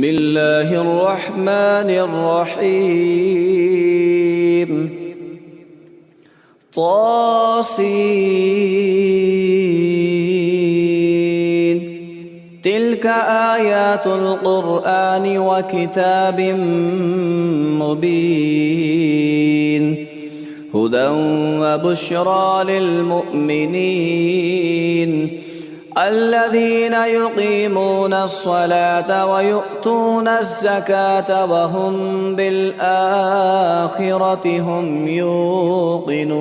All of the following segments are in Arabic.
بسم الله الرحمن الرحيم طاسين تلك آيات القرآن وكتاب مبين هدى وبشرى للمؤمنين الذين يقيمون الصلاة ويؤتون الزكاة وهم بالآخرة هم يوقنون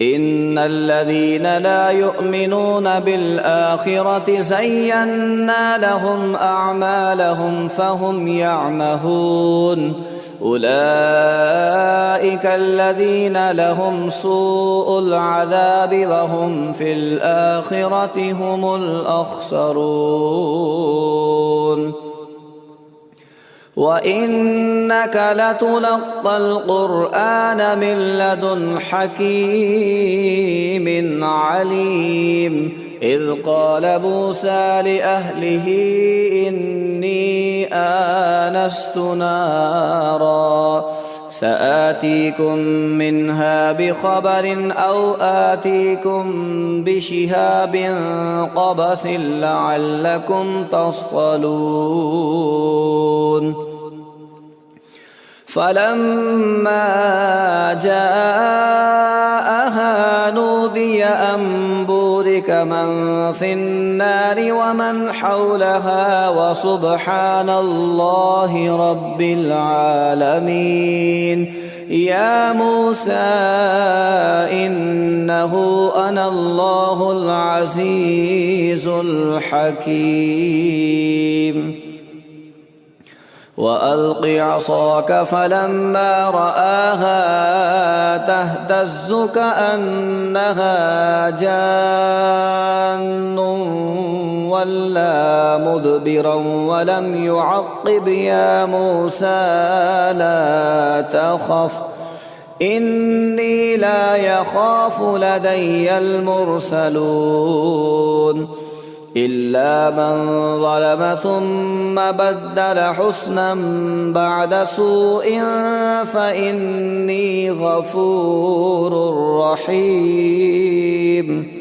إن الذين لا يؤمنون بالآخرة زينا لهم أعمالهم فهم يعمهون أولئك الذين لهم سوء العذاب وهم في الآخرة هم الأخسرون وإنك لتلقى القرآن من لدن حكيم عليم إذ قال موسى لأهله إني آنست نارا سآتيكم منها بخبر أو آتيكم بشهاب قبس لعلكم تصطلون فلما جاءها نودي أن بورك من في النار ومن حولها وسبحان الله رب العالمين يا موسى إنه أنا الله العزيز الحكيم وألق عصاك فلما رآها تهتز كأنها جان ولا مدبرا ولم يعقب يا موسى لا تخف إني لا يخاف لدي المرسلون إلا من ظلم ثم بدل حسنا بعد سوء فإني غفور رحيم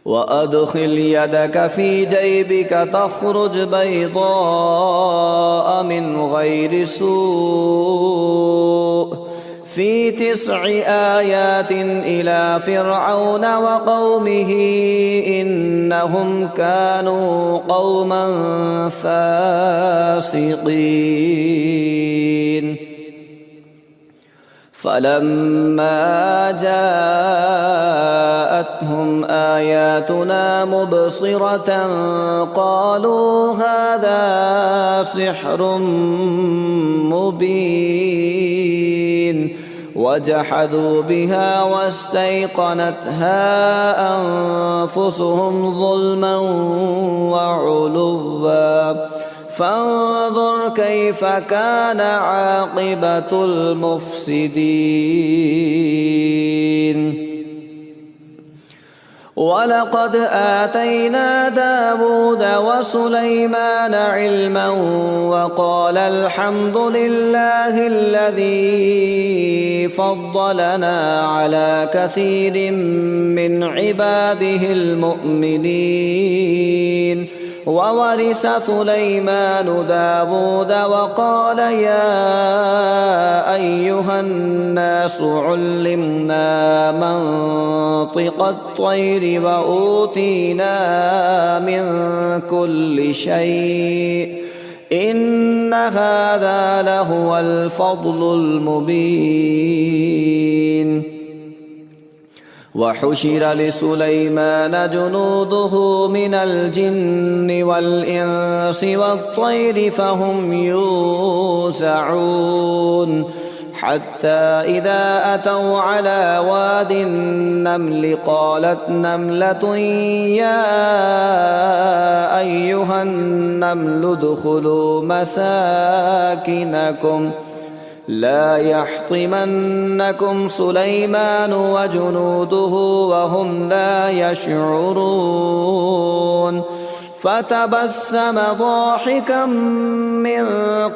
وأدخل يدك في جيبك تخرج بيضاء من غير سوء في 9 آيات إلى فرعون وقومه إنهم كانوا قوما فاسقين فلما جاءتهم آياتنا مبصرة قالوا هذا سحر مبين وجحدوا بها واستيقنتها أنفسهم ظلما وعلوا فانظر كيف كان عاقبة المفسدين ولقد آتينا داود وسليمان علما وقال الحمد لله الذي فضلنا على كثير من عباده المؤمنين وورث سليمان داود وقال يا أيها الناس علمنا منطق الطير وأوتينا من كل شيء إن هذا لهو الفضل المبين وحشر لسليمان جنوده من الجن والإنس والطير فهم يوزعون حتى إذا أتوا على واد النمل قالت نملة يا أيها النمل ادخلوا مساكنكم لا يحطمنكم سليمان وجنوده وهم لا يشعرون فتبسم ضاحكا من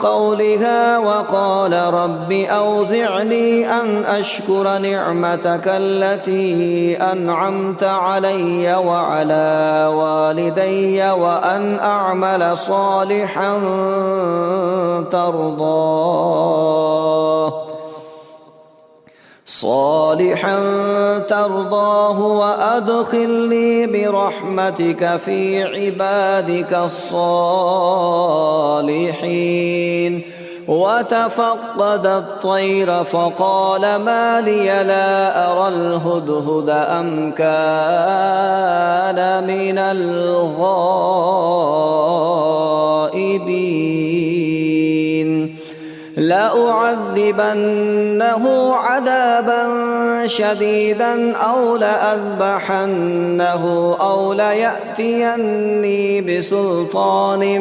قولها وقال رب أوزعني أن أشكر نعمتك التي أنعمت علي وعلى والدي وأن أعمل صالحا ترضاه وأدخلني برحمتك في عبادك الصالحين. وتفقد الطير فقال ما لي لا أرى الهدهد أم كان من الغائبين لأعذبنه عذابا شديدا أو لأذبحنه أو ليأتيني بسلطان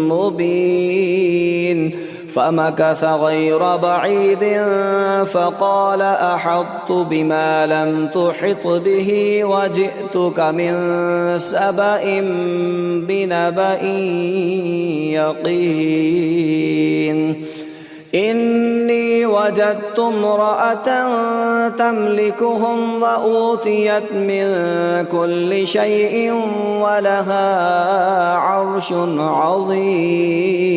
مبين. فمكث غير بعيد فقال أحطت بما لم تحط به وجئتك من سبأ بنبأ يقين. إني وجدت امرأة تملكهم وأوتيت من كل شيء ولها عرش عظيم.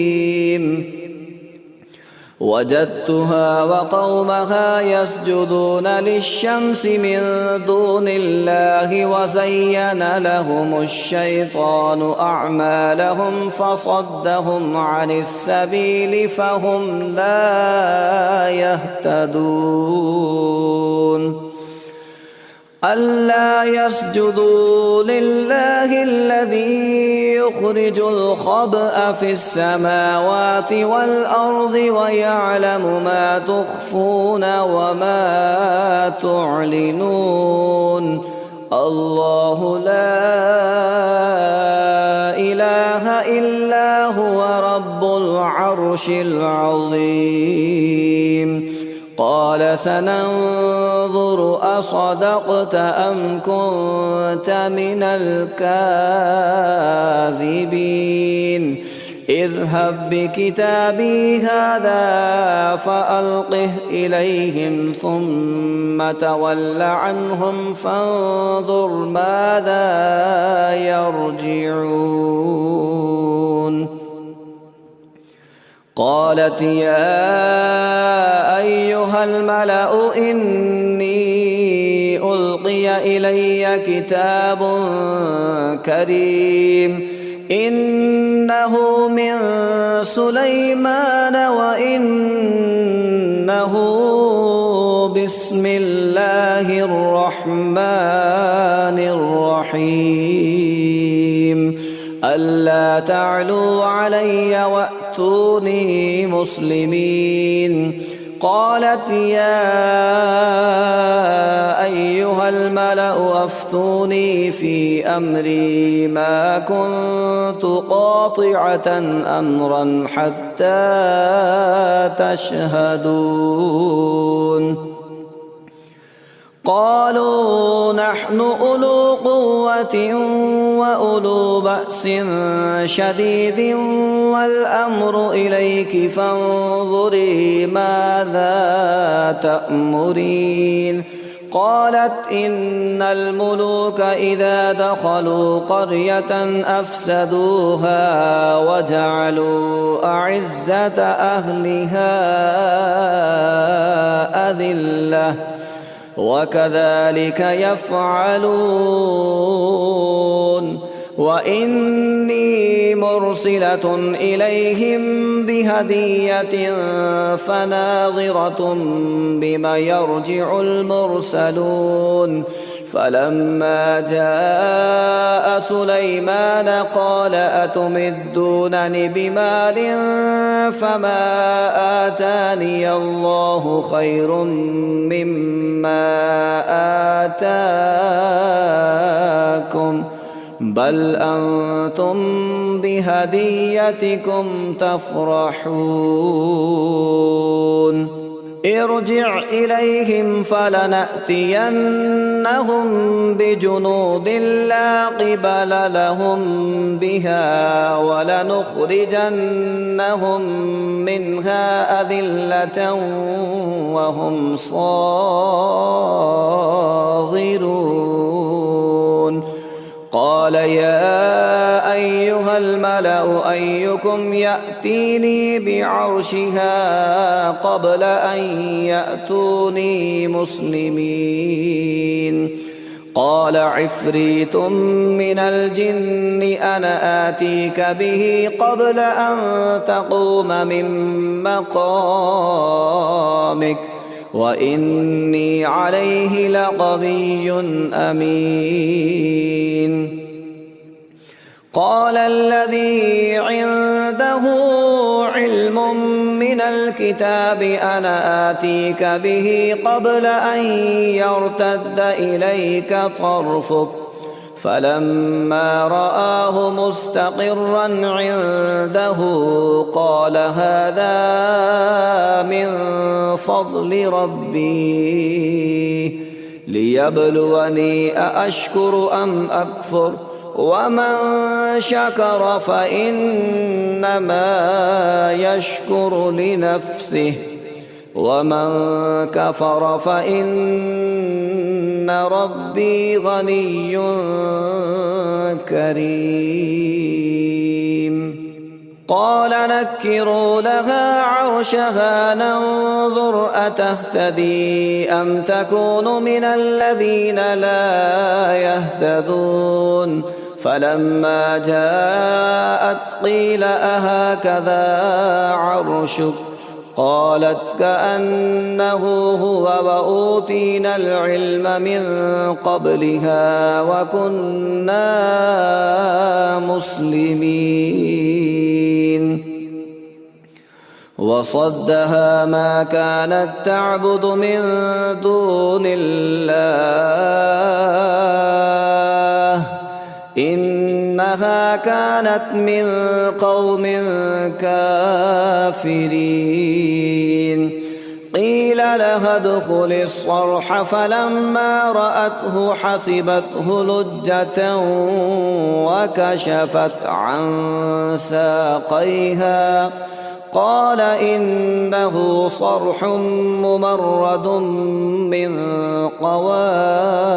وجدتها وقومها يسجدون للشمس من دون الله وزين لهم الشيطان أعمالهم فصدهم عن السبيل فهم لا يهتدون. ألا يسجدوا لله الذي يخرج الخبأ في السماوات والأرض ويعلم ما تخفون وما تعلنون. الله لا إله إلا هو رب العرش العظيم. قال سننظر أصدقت أم كنت من الكاذبين. اذهب بكتابي هذا فألقه إليهم ثم تول عنهم فانظر ماذا يرجعون. قالت يا أيها الملأ إني ألقي إلي كتاب كريم إنه من سليمان وإنه بسم الله الرحمن الرحيم. ألا تعلوا علي وأتوني مسلمين. قالت يا أيها الملأ أفتوني في أمري ما كنت قاطعة أمرا حتى تشهدون. قالوا نحن أولو قوة وأولو بأس شديد والأمر إليك فانظري ماذا تأمرين. قالت إن الملوك إذا دخلوا قرية أفسدوها وجعلوا أعزة أهلها أذلة وكذلك يفعلون. وإني مرسلة إليهم بهدية فناظرة بما يرجع المرسلون. فلما جاء سليمان قال أتمدونني بمال فما آتاني الله خير مما آتاكم بل أنتم بهديتكم تفرحون. ارجع إليهم فلنأتينهم بجنود لا قبل لهم بها ولنخرجنهم منها أذلة وهم صاغرون. قال يا أيها الملأ أيكم يأتيني بعرشها قبل أن يأتوني مسلمين. قال عفريت من الجن أنا آتيك به قبل أن تقوم من مقامك وإني عليه لقوي أمين. قال الذي عنده علم من الكتاب أنا آتيك به قبل أن يرتد إليك طرفك فلما رآه مستقرا عنده قال هذا من فضل ربي ليبلوني أأشكر أم أكفر ومن شكر فإنما يشكر لنفسه ومن كفر فإن ربي غني كريم. قال نكروا لها عرشها ننظر أتهتدي أم تكون من الذين لا يهتدون. فلما جاءت قيل أهكذا عرشك قالت كأنه هو وأوتينا العلم من قبلها وكنا مسلمين. وصدها ما كانت تعبد من دون الله إنها كانت من قوم كافرين. قيل لها ادخل الصرح فلما رأته حسبته لجة وكشفت عن ساقيها قال إنه صرح ممرد من قوارير.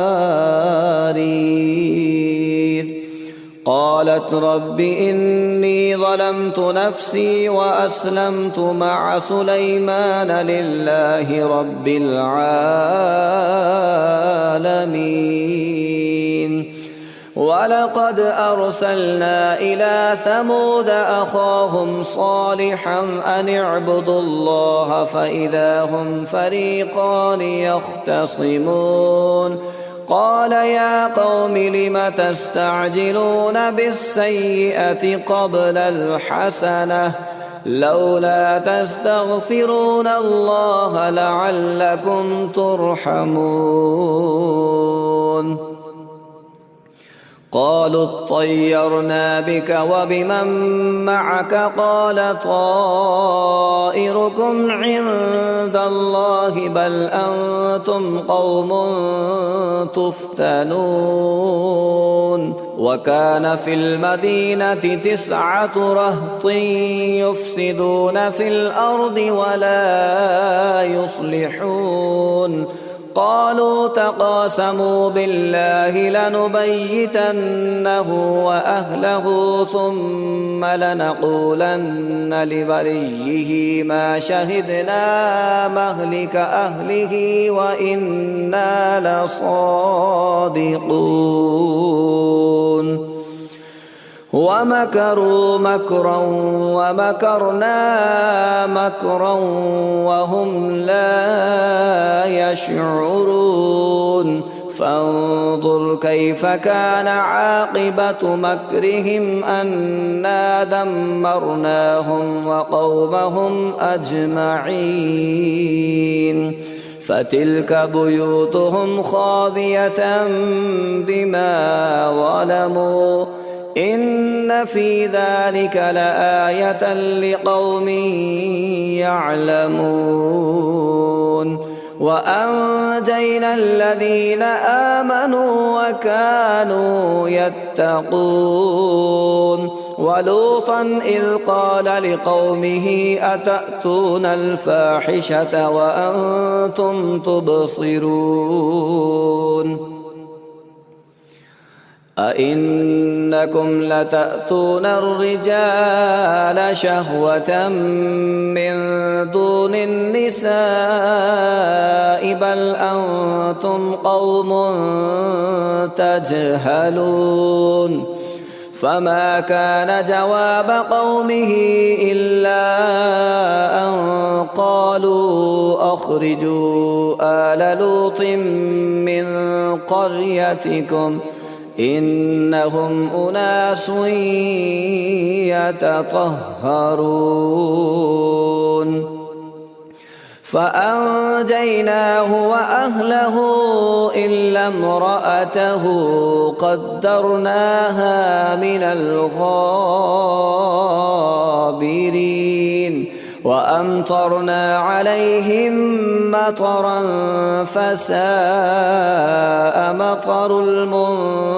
قالت رب إني ظلمت نفسي وأسلمت مع سليمان لله رب العالمين. ولقد أرسلنا إلى ثمود أخاهم صالحا أن اعبدوا الله فإذا هم فريقان يختصمون. قال يا قوم لم تستعجلون بالسيئة قبل الحسنة لولا تستغفرون الله لعلكم ترحمون. قالوا اطيرنا بك وبمن معك قال طائركم عند الله بل أنتم قوم تفتنون. وكان في المدينة 9 رهط يفسدون في الأرض ولا يصلحون. قالوا تقاسموا بالله لنبيتنه وأهله ثم لنقولن لوليه ما شهدنا مهلك أهله وإنا لصادقون. ومكروا مكرا ومكرنا مكرا وهم لا يشعرون. فانظر كيف كان عاقبة مكرهم أنا دمرناهم وقومهم أجمعين. فتلك بيوتهم خاوية بما ظلموا إن في ذلك لآية لقوم يعلمون وأنجينا الذين آمنوا وكانوا يتقون ولوطا إذ قال لقومه أتأتون الفاحشة وأنتم تبصرون أئنكم لتأتون الرجال شهوة من دون النساء بل أنتم قوم تجهلون فما كان جواب قومه إلا أن قالوا أخرجوا آل لوط من قريتكم إنهم أناس يتطهرون فأنجيناه وأهله إلا امرأته قدرناها من الغابرين وأمطرنا عليهم مطرا فساء مطر المنذرين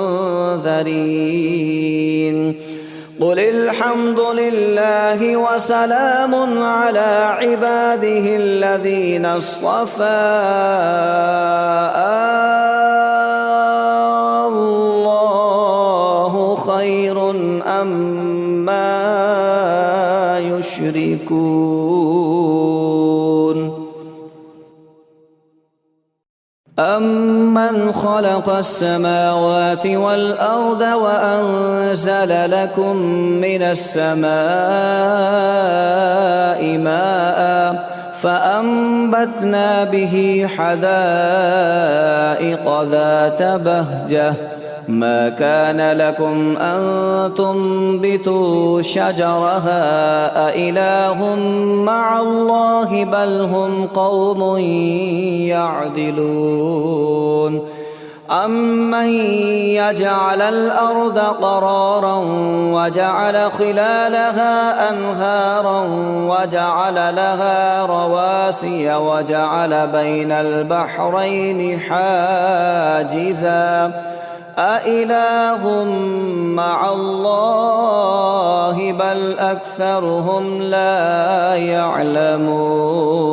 قل الحمد لله وسلام على عباده الذين اصطفى الله خير أما يشركون أمن خلق السماوات والأرض وأنزل لكم من السماء ماء فأنبتنا به حدائق ذات بهجة ما كان لكم أن تنبتوا شجرها أإله مع الله بل هم قوم يعدلون أمن يجعل الأرض قرارا وجعل خلالها أنهارا وجعل لها رواسي وجعل بين البحرين حاجزا أإله مع الله بل أكثرهم لا يعلمون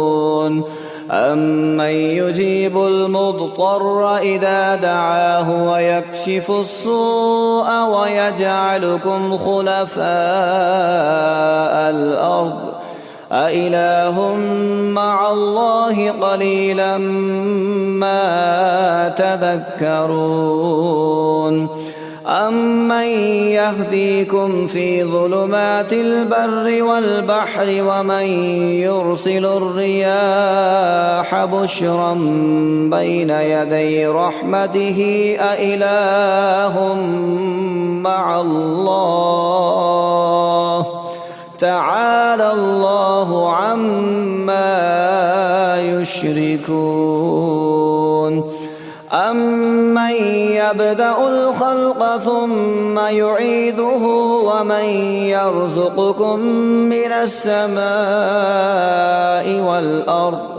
أمن يجيب المضطر إذا دعاه ويكشف السوء ويجعلكم خلفاء الأرض أإله مع الله قليلا ما تذكرون أمن يهديكم في ظلمات البر والبحر ومن يرسل الرياح بشرا بين يدي رحمته أإله مع الله تعالى الله عما يشركون أمن يبدأ الخلق ثم يعيده ومن يرزقكم من السماء والأرض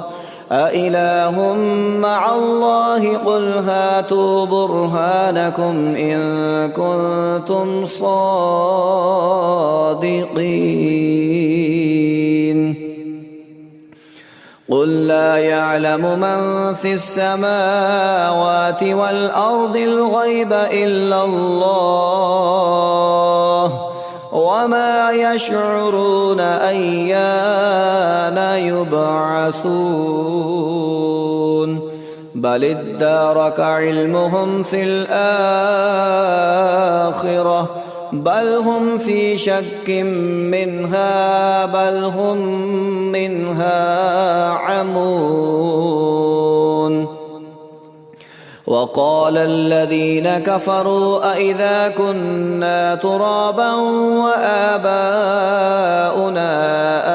أإله مع الله قل هاتوا برهانكم إن كنتم صادقين قل لا يعلم من في السماوات والأرض الغيب إلا الله وما يشعرون أيان يبعثون بل ادارك علمهم في الآخرة بل هم في شك منها بل هم منها عمون وقال الذين كفروا أئذا كنا ترابا وآباؤنا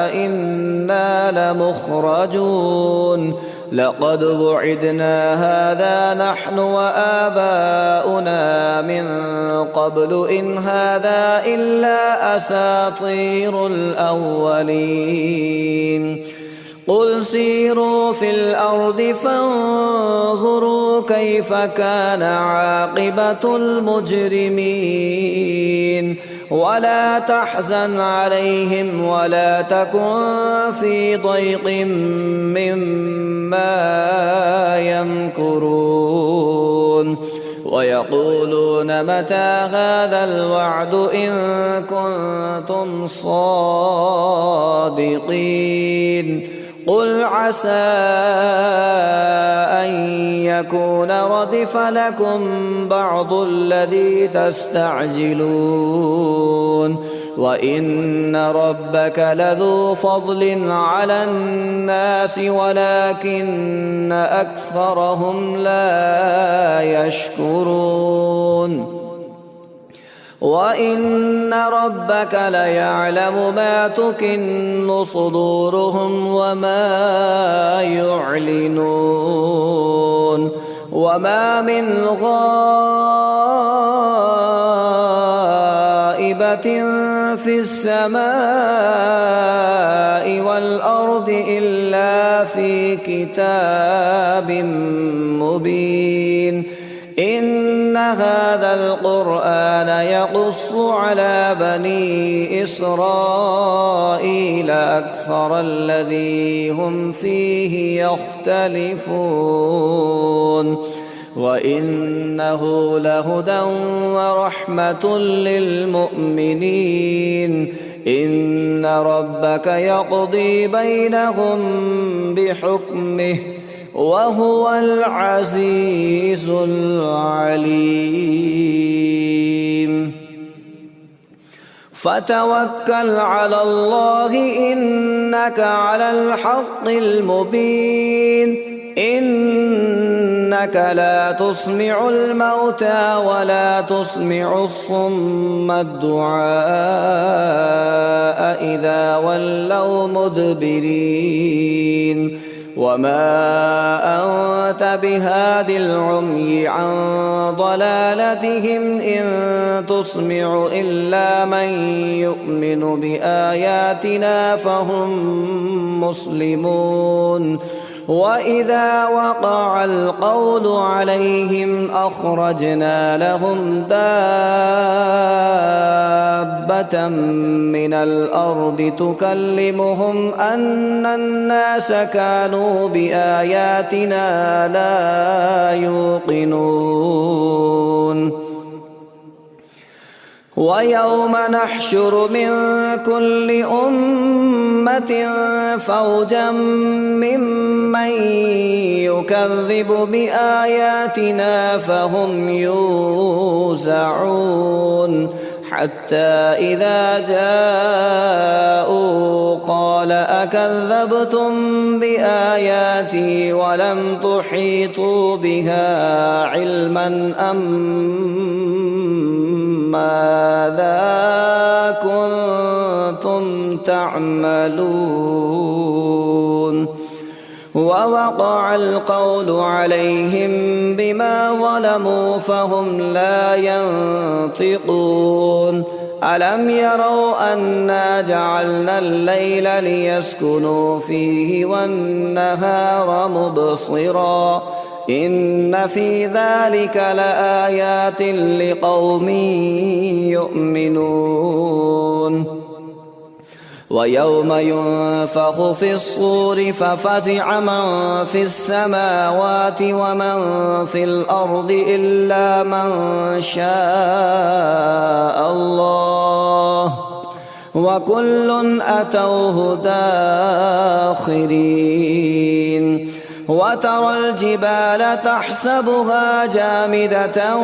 أئنا لمخرجون لقد وعدنا هذا نحن وآباؤنا من قبل إن هذا إلا أساطير الأولين قل سيروا في الأرض فانظروا كيف كان عاقبة المجرمين ولا تحزن عليهم ولا تكن في ضيق مما يمكرون ويقولون متى هذا الوعد إن كنتم صادقين قل عسى أن يكون ردف لكم بعض الذي تستعجلون وإن ربك لذو فضل على الناس ولكن أكثرهم لا يشكرون وإن ربك ليعلم ما تكن صدورهم وما يعلنون وما من غائبة في السماء والأرض إلا في كتاب مبين إن هذا القرآن يقص على بني إسرائيل أكثر الذي هم فيه يختلفون وإنه لهدى ورحمة للمؤمنين إن ربك يقضي بينهم بحكمه وهو العزيز العليم فتوكل على الله إنك على الحق المبين إنك لا تسمع الموتى ولا تسمع الصم الدعاء إذا ولوا مدبرين وما أنت بهاد العمي عن ضلالتهم إن تسمع إلا من يؤمن بآياتنا فهم مسلمون وإذا وقع القول عليهم أخرجنا لهم دابة من الأرض تكلمهم أن الناس كانوا بآياتنا لا يوقنون ويوم نحشر من كل أمة فوجا ممن يكذب بآياتنا فهم يوزعون حتى إذا جاءوا قال أكذبتم بآياتي ولم تحيطوا بها علما أم ماذا كنتم تعملون ووقع القول عليهم بما ظلموا فهم لا ينطقون ألم يروا أنا جعلنا الليل ليسكنوا فيه والنهار مبصرا إن في ذلك لآيات لقوم يؤمنون ويوم ينفخ في الصور ففزع من في السماوات ومن في الأرض إلا من شاء الله وكل أتوه داخرين وترى الجبال تحسبها جامدة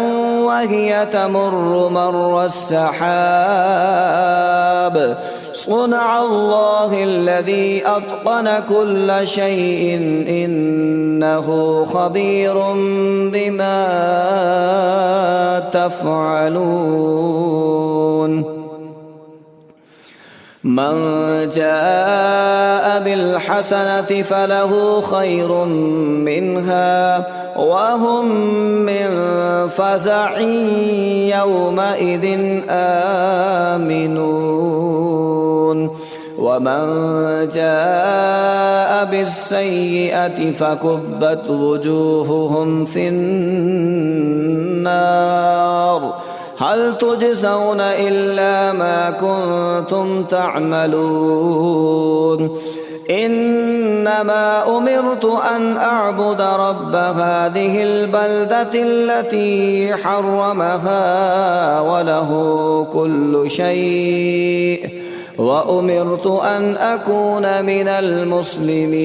وهي تمر مر السحاب صنع الله الذي أتقن كل شيء إنه خبير بما تفعلون من جاء بالحسنة فله خير منها وهم من فزع يومئذ آمنون ومن جاء بالسيئة فكبت وجوههم في النار هل تجزون إلا ما كنتم تعملون إنما أمرت أن أعبد رب هذه البلدة التي حرمها وله كل شيء وأمرت أن أكون من المسلمين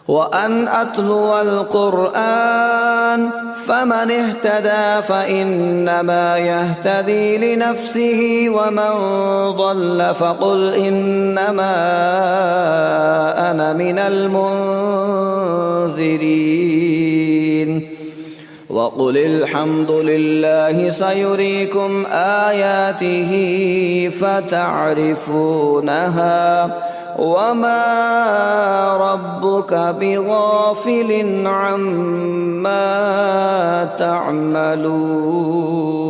وأن أتلو القرآن فمن اهتدى فإنما يهتدي لنفسه ومن ضل فقل إنما أنا من المنذرين وقل الحمد لله سيريكم آياته فتعرفونها وما ربك بغافل عما تعملون